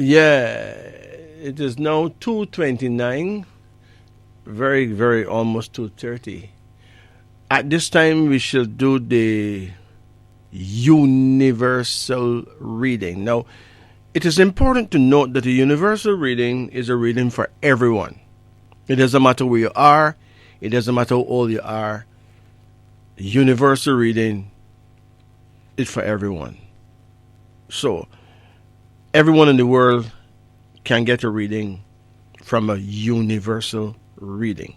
Yeah, it is now 2:29, very, very almost 2:30. At this time, we shall do the universal reading. Now, it is important to note that the universal reading is a reading for everyone. It doesn't matter where you are, it doesn't matter how old you are. Universal reading is for everyone. So, everyone in the world can get a reading from a universal reading.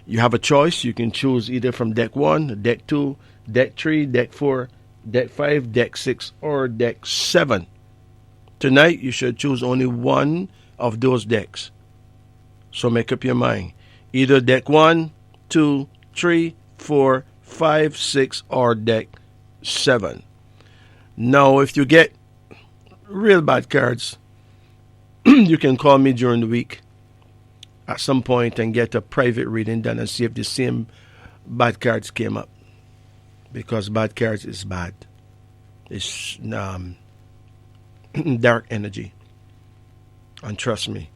You have a choice. You can choose either from deck 1, deck 2, deck 3, deck 4, deck 5, deck 6, or deck 7. Tonight, you should choose only one of those decks. So make up your mind. Either deck 1, 2, 3, 4, 5, 6, or deck 7. Now, if you get real bad cards, you can call me during the week at some point and get a private reading done and see if the same bad cards came up. Because bad cards is bad. It's dark energy. And trust me,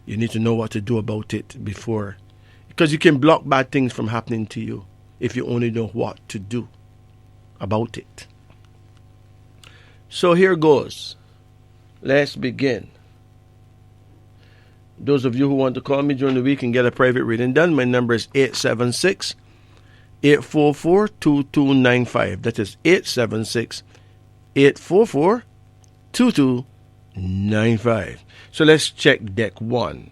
you need to know what to do about it before. Because you can block bad things from happening to you if you only know what to do about it. So here goes. Let's begin. Those of you who want to call me during the week and get a private reading done, my number is 876-844-2295. That is 876-844-2295. So let's check deck 1.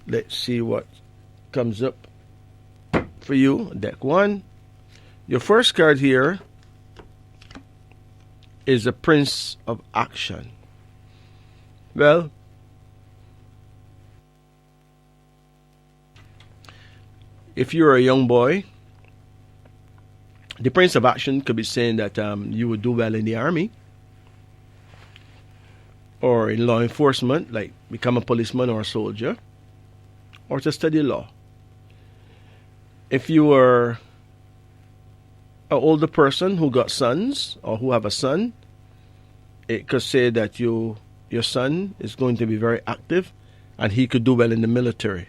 Let's see what comes up for you. Deck 1. Your first card here is a Prince of Action. Well, if you're a young boy, the Prince of Action could be saying that you would do well in the army or in law enforcement, like become a policeman or a soldier, or to study law. If you are an older person who got sons or who have a son, it could say that your son is going to be very active and he could do well in the military.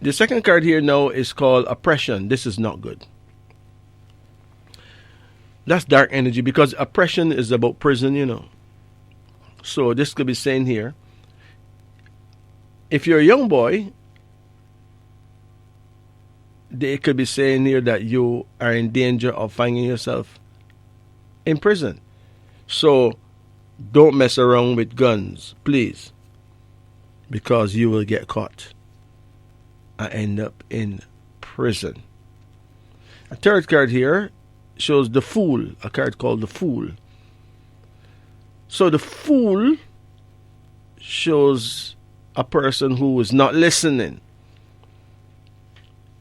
The second card here now is called Oppression. This is not good. That's dark energy because oppression is about prison, So this could be saying here, if you're a young boy, they could be saying here that you are in danger of finding yourself in prison. So don't mess around with guns, please, because you will get caught and end up in prison. A third card here shows the Fool, a card called the Fool. So the Fool shows a person who is not listening.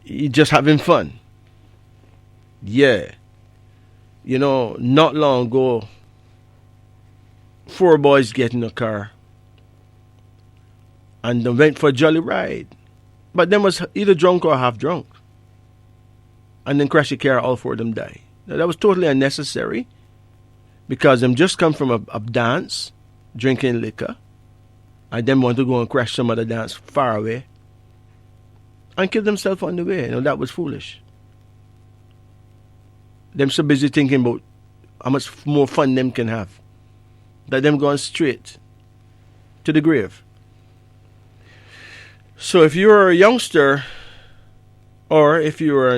He's just having fun. Yeah. Not long ago, 4 boys get in a car and they went for a jolly ride. But them was either drunk or half drunk. And then crash the car, all 4 of them die. Now, that was totally unnecessary because them just come from a dance, drinking liquor, and then want to go and crash some other dance far away and kill themselves on the way. That was foolish. Them so busy thinking about how much more fun them can have that them going straight to the grave. So if you're a youngster or if you're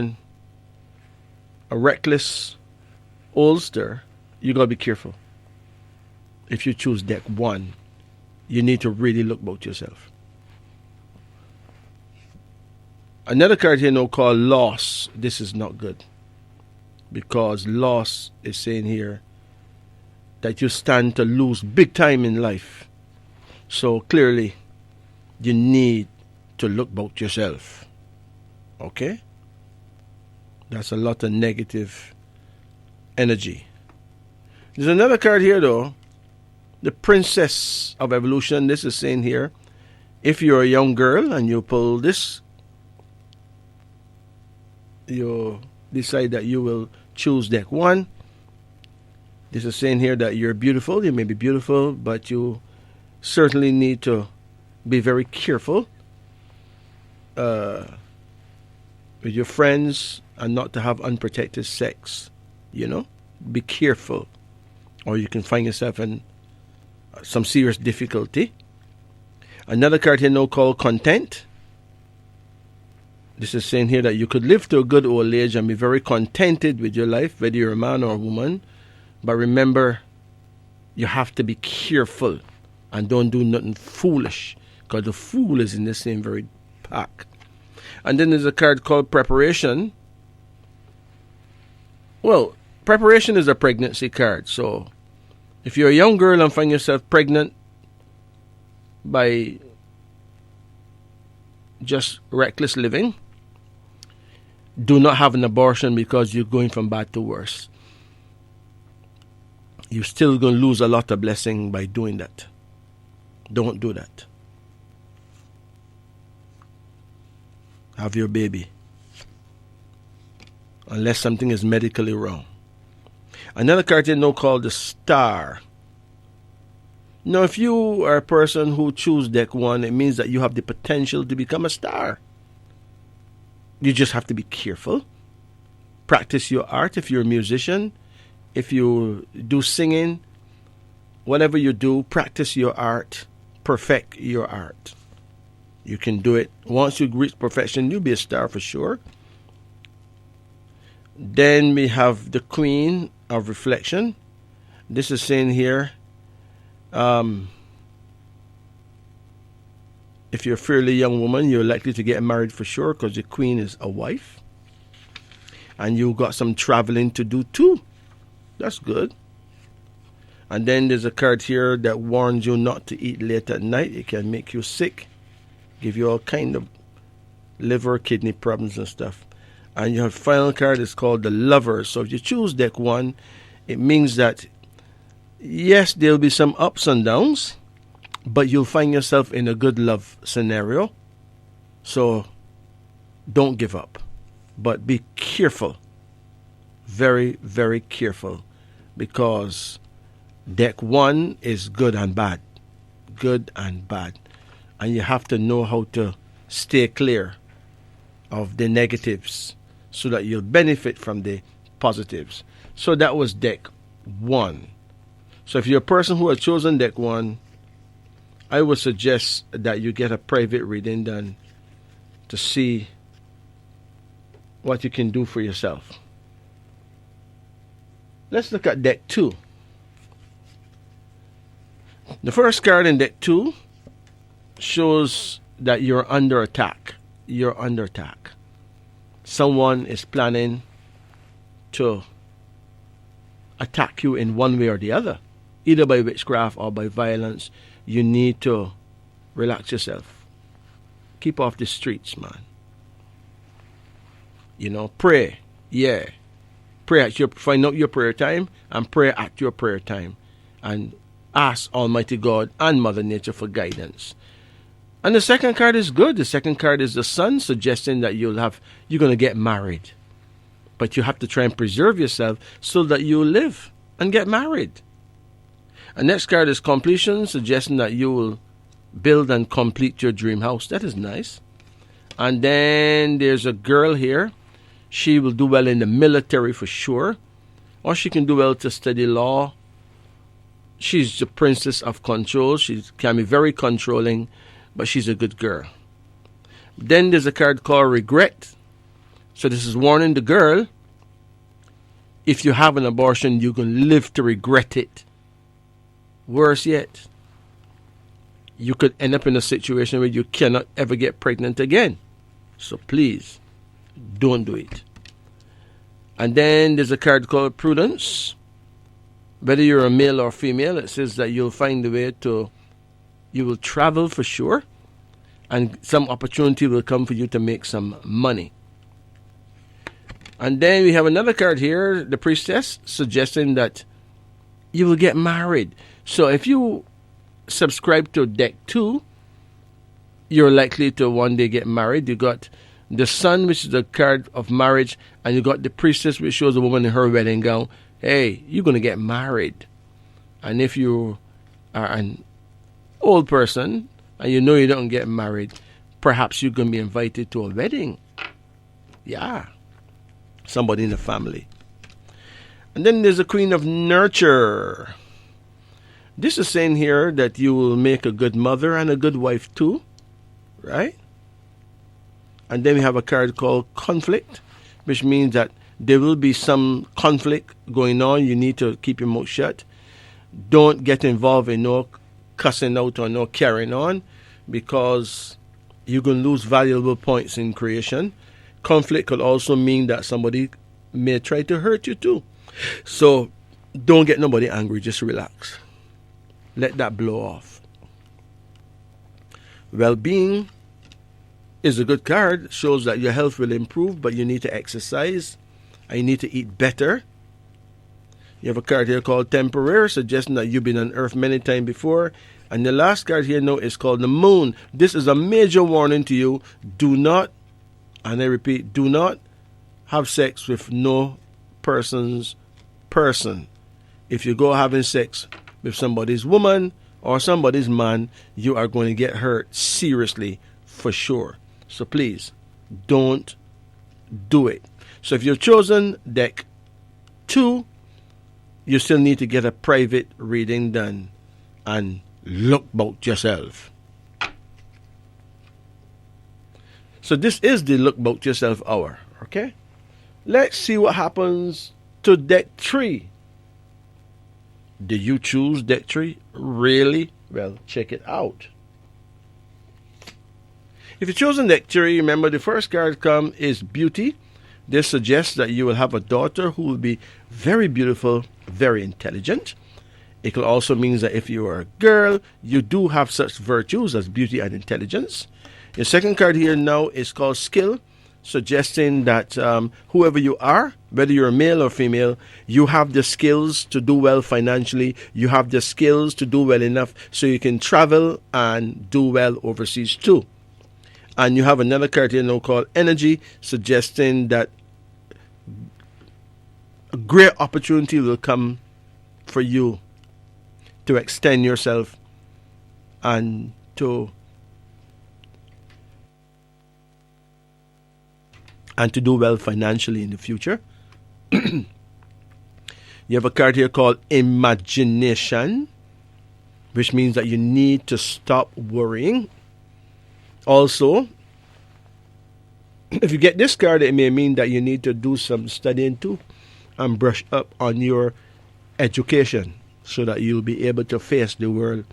a reckless oldster, you got to be careful. If you choose deck 1, you need to really look about yourself. Another card here now called Loss. This is not good because loss is saying here that you stand to lose big time in life. So clearly, you need to look about yourself. Okay? That's a lot of negative energy. There's another card here though, the Princess of Evolution. This is saying here, if you're a young girl and you pull this, you decide that you will choose deck 1. This is saying here that you're beautiful. You may be beautiful, but you certainly need to be very careful with your friends and not to have unprotected sex. Be careful, or you can find yourself in some serious difficulty. Another card here now called content. This is saying here that you could live to a good old age and be very contented with your life, whether you're a man or a woman. But remember, you have to be careful and don't do nothing foolish, because the fool is in the same very pack. And then there's a card called preparation. Well, preparation is a pregnancy card. So if you're a young girl and find yourself pregnant by just reckless living, do not have an abortion, because you're going from bad to worse. You're still going to lose a lot of blessing by doing that. Don't do that. Have your baby, unless something is medically wrong. Another card here now called the Star. Now, if you are a person who choose deck 1, it means that you have the potential to become a star. You just have to be careful. Practice your art if you're a musician. If you do singing, whatever you do, practice your art. Perfect your art. You can do it. Once you reach perfection, you'll be a star for sure. Then we have the Queen of Reflection. This is saying here, if you're a fairly young woman, you're likely to get married for sure, because the Queen is a wife. And you got some traveling to do too. That's good. And then there's a card here that warns you not to eat late at night. It can make you sick, give you all kind of liver, kidney problems and stuff. And your final card is called the Lovers. So if you choose deck 1, it means that, yes, there'll be some ups and downs, but you'll find yourself in a good love scenario. So don't give up, but be careful. Very, very careful, because deck 1 is good and bad. Good and bad. And you have to know how to stay clear of the negatives so that you'll benefit from the positives. So that was deck 1. So if you're a person who has chosen deck 1, I would suggest that you get a private reading done to see what you can do for yourself. Let's look at deck 2. The first card in deck 2 shows that you're under attack. You're under attack. Someone is planning to attack you in one way or the other, either by witchcraft or by violence. You need to relax yourself. Keep off the streets, man. Pray. Yeah. Pray at find out your prayer time and pray at your prayer time. And ask Almighty God and Mother Nature for guidance. And the second card is good. The second card is the Sun, suggesting that you're going to get married. But you have to try and preserve yourself so that you live and get married. And next card is Completion, suggesting that you will build and complete your dream house. That is nice. And then there's a girl here. She will do well in the military for sure. Or she can do well to study law. She's the princess of control. She can be very controlling, but she's a good girl. Then there's a card called Regret. So this is warning the girl, if you have an abortion, you're going to live to regret it. Worse yet, you could end up in a situation where you cannot ever get pregnant again. So please, don't do it. And then there's a card called Prudence. Whether you're a male or female, it says that you'll find a way you will travel for sure, and some opportunity will come for you to make some money. And then we have another card here, the Priestess, suggesting that you will get married. So if you subscribe to deck 2, you're likely to one day get married. You got the Sun, which is the card of marriage, and you got the Priestess, which shows a woman in her wedding gown. hey, you're going to get married. And if you are an old person and you know you don't get married, perhaps you're going to be invited to a wedding. Yeah, somebody in the family. And then there's the Queen of Nurture. This is saying here that you will make a good mother and a good wife too, right? And then we have a card called Conflict, which means that there will be some conflict going on. You need to keep your mouth shut. Don't get involved in no cussing out or no carrying on, because you're going to lose valuable points in creation. Conflict could also mean that somebody may try to hurt you too. So don't get nobody angry. Just relax. Let that blow off. Well-being is a good card. Shows that your health will improve, but you need to exercise and you need to eat better. You have a card here called Temporary, suggesting that you've been on Earth many times before. And the last card here now is called the Moon. This is a major warning to you. Do not, and I repeat, do not have sex with no person's person. If you go having sex with somebody's woman or somebody's man, you are going to get hurt seriously for sure. So please, don't do it. So if you've chosen deck 2, you still need to get a private reading done and look about yourself. So this is the Look About Yourself hour, okay? Let's see what happens to deck 3. Did you choose deck 3? Really? Well, check it out. If you've chosen deck 3, remember the first card come is Beauty. This suggests that you will have a daughter who will be very beautiful, very intelligent. It could also mean that if you are a girl, you do have such virtues as beauty and intelligence. The second card here now is called Skill, suggesting that whoever you are, whether you're male or female, you have the skills to do well financially. You have the skills to do well enough so you can travel and do well overseas too. And you have another card here now called Energy, suggesting that a great opportunity will come for you to extend yourself and to do well financially in the future. You have a card here called Imagination, which means that you need to stop worrying. Also, if you get this card, it may mean that you need to do some studying too and brush up on your education so that you'll be able to face the world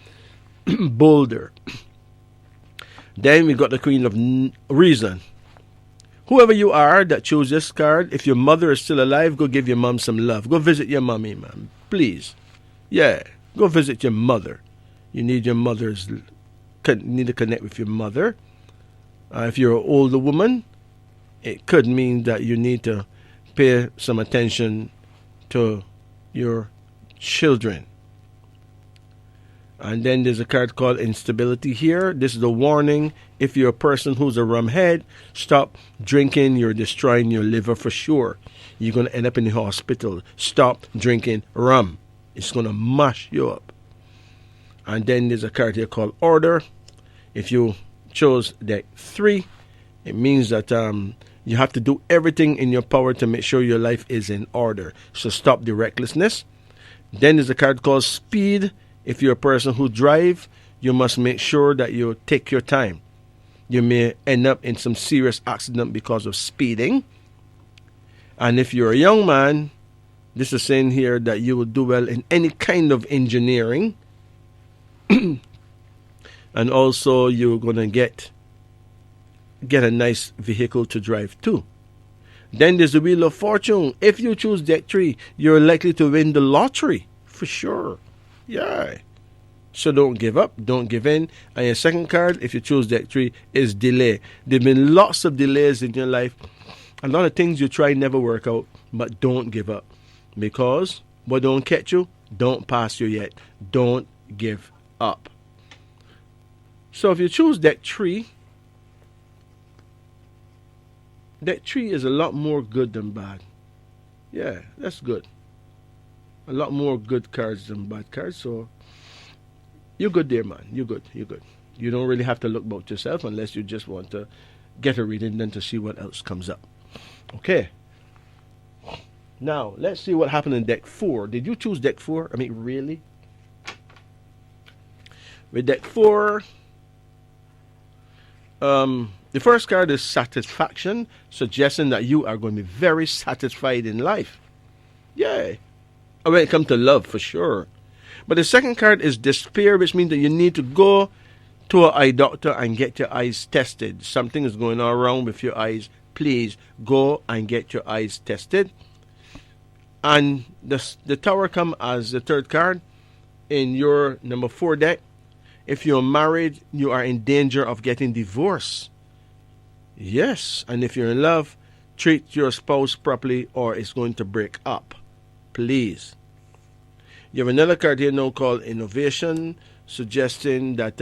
bolder. Then we got the Queen of Reason. Whoever you are that chose this card, if your mother is still alive, go give your mom some love. Go visit your mommy, man. Please. Yeah, go visit your mother. You need your mother's... need to connect with your mother. If you're an older woman, it could mean that you need to pay some attention to your children. And then there's a card called Instability here. This is a warning. If you're a person who's a rumhead, stop drinking. You're destroying your liver for sure. You're going to end up in the hospital. Stop drinking rum. It's going to mash you up. And then there's a card here called Order. If you chose deck 3, it means that you have to do everything in your power to make sure your life is in order. So stop the recklessness. Then there's a card called Speed. If you're a person who drives, you must make sure that you take your time. You may end up in some serious accident because of speeding. And if you're a young man, this is saying here that you will do well in any kind of engineering. And also you're going to get a nice vehicle to drive too. Then there's the Wheel of Fortune. If you choose deck 3, you're likely to win the lottery for sure. Yeah. So don't give up, don't give in. And your second card, if you choose deck 3, is Delay. There have been lots of delays in your life. A lot of things you try never work out, but don't give up. Because what don't catch you, don't pass you yet. Don't give up. So if you choose deck 3 is a lot more good than bad. Yeah, that's good. A lot more good cards than bad cards. So you're good there, man. You're good. You're good. You don't really have to look about yourself unless you just want to get a reading then to see what else comes up. Okay. Now, let's see what happened in deck 4. Did you choose deck 4? I mean, really? With deck 4, the first card is satisfaction, suggesting that you are going to be very satisfied in life. Yay. When it comes to love, for sure. But the second card is despair, which means that you need to go to an eye doctor and get your eyes tested. Something is going on wrong with your eyes. Please go and get your eyes tested. And the tower come as the third card in your number 4 deck. If you're married, you are in danger of getting divorced. Yes, and if you're in love, treat your spouse properly or it's going to break up. Please. You have another card here now called innovation, suggesting that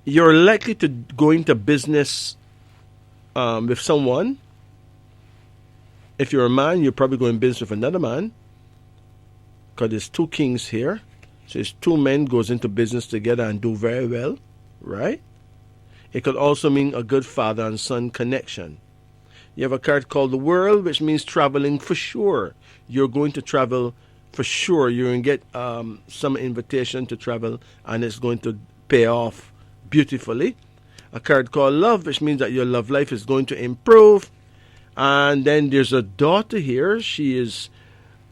you're likely to go into business with someone. If you're a man, you're probably going business with another man, because there's 2 kings here. So it's 2 men goes into business together and do very well, right? It could also mean a good father and son connection. You have a card called the world, which means traveling for sure. You're going to travel for sure. You're going to get some invitation to travel, and it's going to pay off beautifully. A card called love, which means that your love life is going to improve. And then there's a daughter here. She is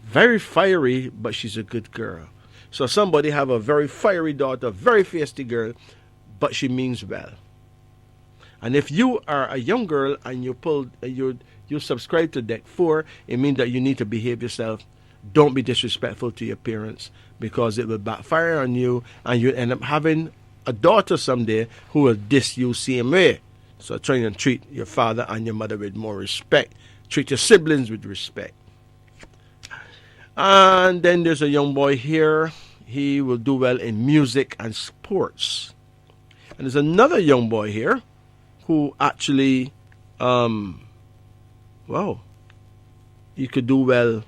very fiery, but she's a good girl. So somebody have a very fiery daughter, very feisty girl, but she means well. And if you are a young girl and you subscribe to deck 4, it means that you need to behave yourself. Don't be disrespectful to your parents, because it will backfire on you and you end up having a daughter someday who will diss you same way. So try and treat your father and your mother with more respect. Treat your siblings with respect. And then there's a young boy here. He will do well in music and sports. And there's another young boy here who actually, he could do well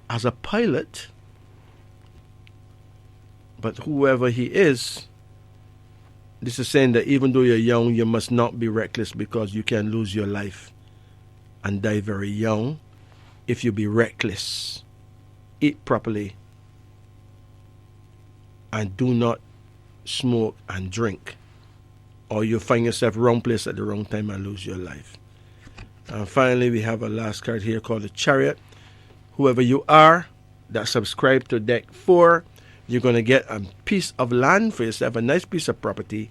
as a pilot. But whoever he is, this is saying that even though you're young, you must not be reckless, because you can lose your life and die very young if you be reckless. Eat properly and do not smoke and drink, or you'll find yourself wrong place at the wrong time and lose your life. And finally, we have a last card here called the Chariot. Whoever you are that subscribe to deck 4, you're going to get a piece of land for yourself, a nice piece of property,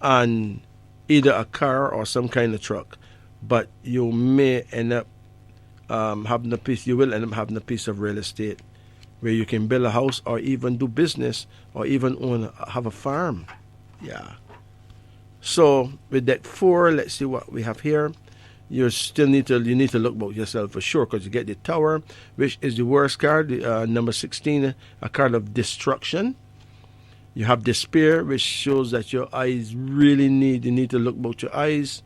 and either a car or some kind of truck. But you may end up having a piece of real estate where you can build a house or even do business or even have a farm. Yeah. So with deck 4, let's see what we have here. You need to look about yourself for sure, because you get the Tower, which is the worst card, number 16, a card of destruction. You have Despair, which shows that your eyes you need to look about your eyes.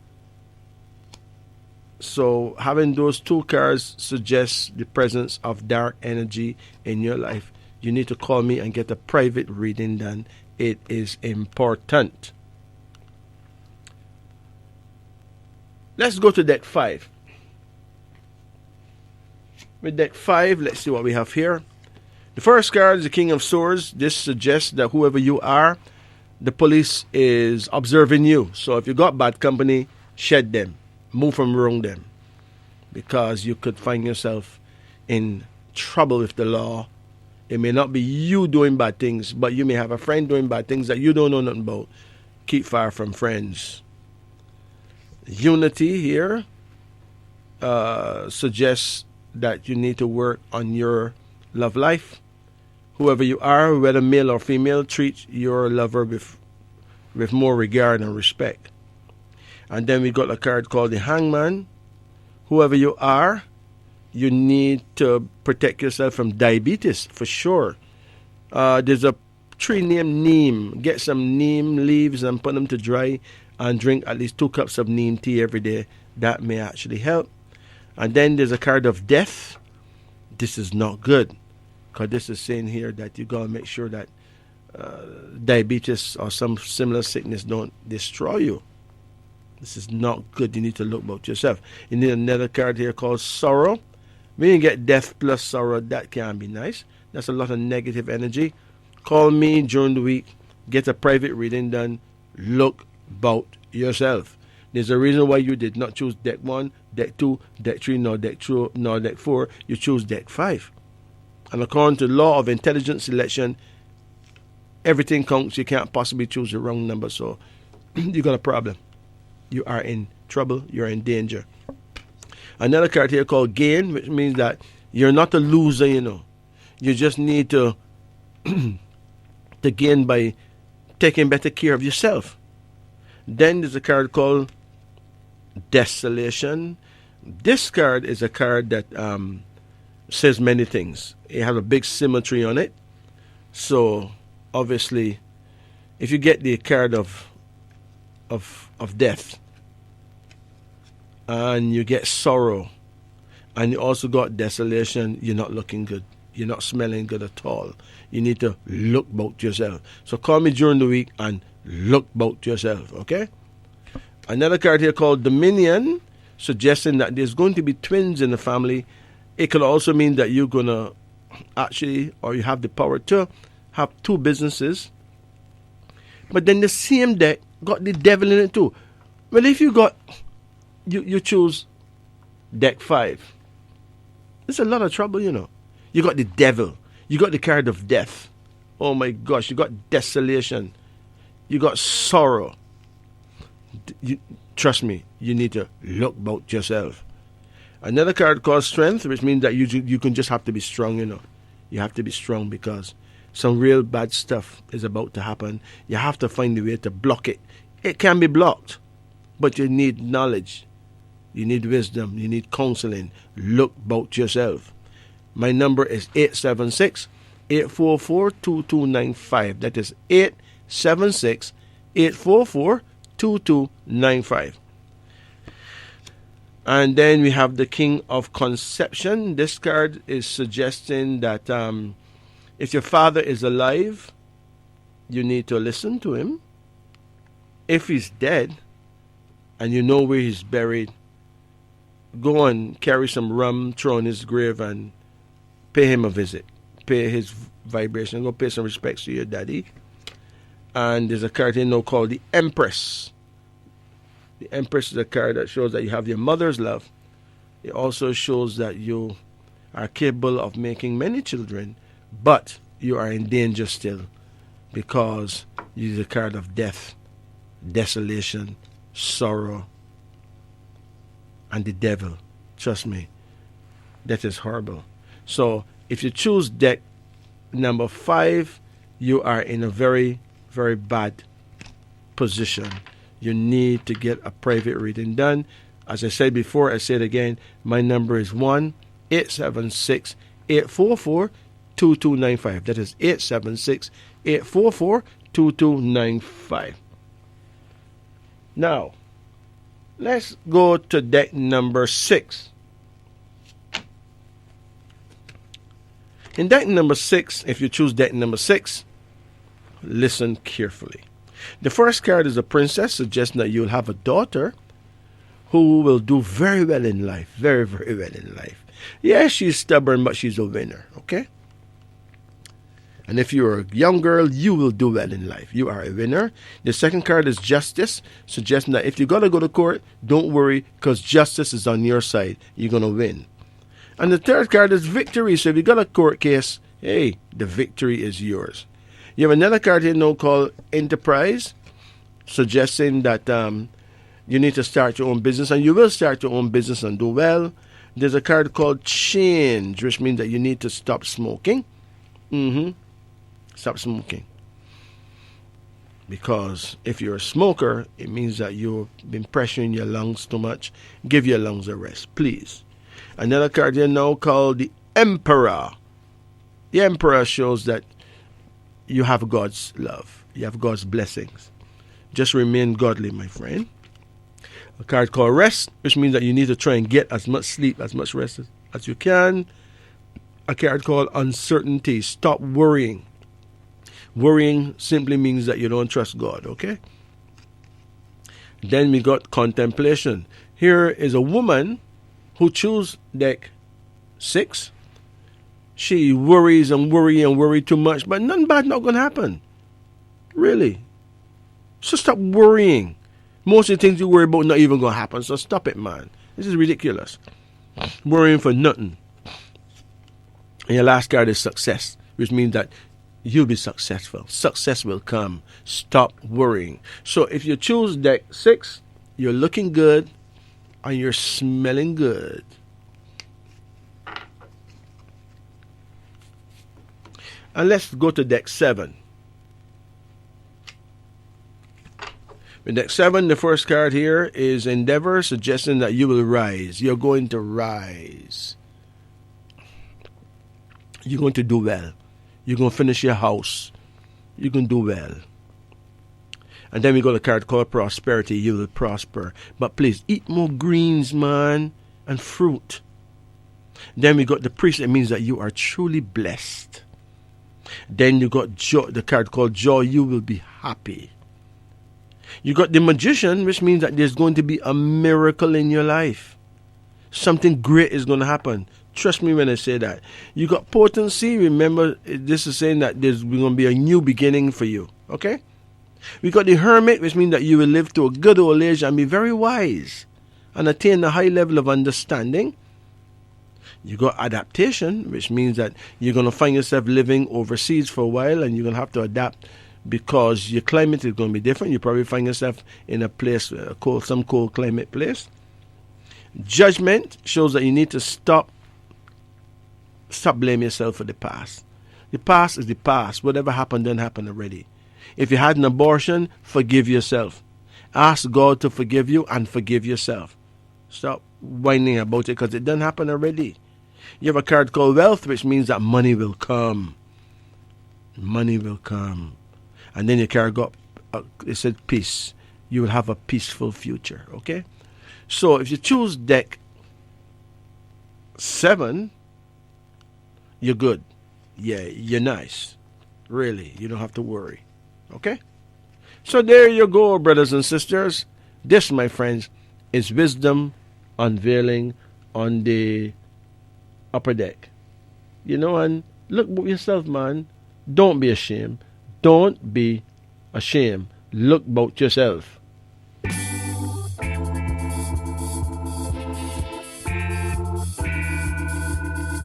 So having those 2 cards suggests the presence of dark energy in your life. You need to call me and get a private reading done. It is important. Let's go to deck 5. With deck 5, let's see what we have here. The first card is the King of Swords. This suggests that whoever you are, the police is observing you. So if you got bad company, shed them. Move from around them. Because you could find yourself in trouble with the law. It may not be you doing bad things, but you may have a friend doing bad things that you don't know nothing about. Keep far from friends. Unity here suggests that you need to work on your love life. Whoever you are, whether male or female, treat your lover with more regard and respect. And then we got a card called the Hangman. Whoever you are, you need to protect yourself from diabetes for sure. There's a tree named neem. Get some neem leaves and put them to dry and drink at least 2 cups of neem tea every day. That may actually help. And then there's a card of death. This is not good, because this is saying here that you got to make sure that diabetes or some similar sickness don't destroy you. This is not good. You need to look about yourself. You need another card here called sorrow. When you get death plus sorrow, that can be nice. That's a lot of negative energy. Call me during the week. Get a private reading done. Look about yourself. There's a reason why you did not choose deck 1, deck 2, deck 3, nor deck 2, nor deck 4. You choose deck 5. And according to the law of intelligent selection, everything counts. You can't possibly choose the wrong number. So you got a problem. You are in trouble. You're in danger. Another card here called gain, which means that you're not a loser, You just need to gain by taking better care of yourself. Then there's a card called desolation. This card is a card that says many things. It has a big symmetry on it. So obviously, if you get the card of death, and you get sorrow, and you also got desolation, you're not looking good. You're not smelling good at all. You need to look about yourself. So call me during the week and look about yourself, okay? Another card here called Dominion, suggesting that there's going to be twins in the family. It could also mean that you're going to actually, or you have the power to have 2 businesses. But then the same deck got the devil in it too. Well, if you got, you choose deck 5, there's a lot of trouble, You got the devil. You got the card of death. Oh my gosh, you got desolation. You got sorrow. Trust me, you need to look about yourself. Another card called strength, which means that you can just have to be strong, You have to be strong because some real bad stuff is about to happen. You have to find a way to block it. It can be blocked, but you need knowledge. You need wisdom. You need counseling. Look about yourself. My number is 876-844-2295. That is 876-844-2295. And then we have the King of Conception. This card is suggesting that if your father is alive, you need to listen to him. If he's dead and you know where he's buried, go and carry some rum, throw in his grave, and pay him a visit. Pay his vibration. Go pay some respects to your daddy. And there's a card here now called the Empress. The Empress is a card that shows that you have your mother's love. It also shows that you are capable of making many children, but you are in danger still because you're the card of death, desolation, sorrow, and the devil. Trust me, that is horrible. So if you choose deck number 5, you are in a very, very bad position. You need to get a private reading done. As I said before, I say it again, my number is 1-876-844-2295. That is 876-844-2295. Now, let's go to deck number 6. In deck number 6, if you choose deck number 6, listen carefully. The first card is a princess, suggesting that you'll have a daughter who will do very well in life. Very, very well in life. Yes, she's stubborn, but she's a winner, okay? And if you're a young girl, you will do well in life. You are a winner. The second card is justice, suggesting that if you got to go to court, don't worry, because justice is on your side. You're going to win. And the third card is victory. So if you got a court case, hey, the victory is yours. You have another card here now called enterprise, suggesting that you need to start your own business, and you will start your own business and do well. There's a card called change, which means that you need to stop smoking. Stop smoking. Because if you're a smoker, it means that you've been pressuring your lungs too much. Give your lungs a rest, please. Another card here now called the Emperor. The Emperor shows that you have God's love. You have God's blessings. Just remain godly, my friend. A card called rest, which means that you need to try and get as much sleep, as much rest as you can. A card called uncertainty. Stop worrying. Worrying simply means that you don't trust God, okay? Then we got contemplation. Here is a woman who chose deck 6. She worries and worry too much, but nothing bad not going to happen. Really. So stop worrying. Most of the things you worry about not even going to happen, so stop it, man. This is ridiculous. Worrying for nothing. And your last card is success, which means that you'll be successful. Success will come. Stop worrying. So if you choose deck 6, you're looking good and you're smelling good. And let's go to deck 7. With deck 7, the first card here is Endeavor, suggesting that you will rise. You're going to rise. You're going to do well. You're going to finish your house. You're going to do well. And then we got a card called Prosperity. You will prosper. But please, eat more greens, man, and fruit. Then we got the Priest. It means that you are truly blessed. Then you got joy, the card called Joy. You will be happy. You got the Magician, which means that there's going to be a miracle in your life. Something great is going to happen. Trust me when I say that. You got Potency. Remember, this is saying that there's going to be a new beginning for you. Okay? We got the Hermit, which means that you will live to a good old age and be very wise and attain a high level of understanding. You got Adaptation, which means that you're going to find yourself living overseas for a while and you're going to have to adapt because your climate is going to be different. You probably find yourself in a place, some cold climate place. Judgment shows that you need to stop blaming yourself for the past. The past is the past. Whatever happened didn't happen already. If you had an abortion, forgive yourself. Ask God to forgive you and forgive yourself. Stop whining about it because it didn't happen already. You have a card called Wealth, which means that money will come. Money will come. And then your card got, it said peace. You will have a peaceful future, okay? So if you choose deck 7, you're good. Yeah, you're nice. Really, you don't have to worry, okay? So there you go, brothers and sisters. This, my friends, is wisdom unveiling on the upper deck. You know, and look at yourself, man. Don't be ashamed. Don't be ashamed. Look about yourself.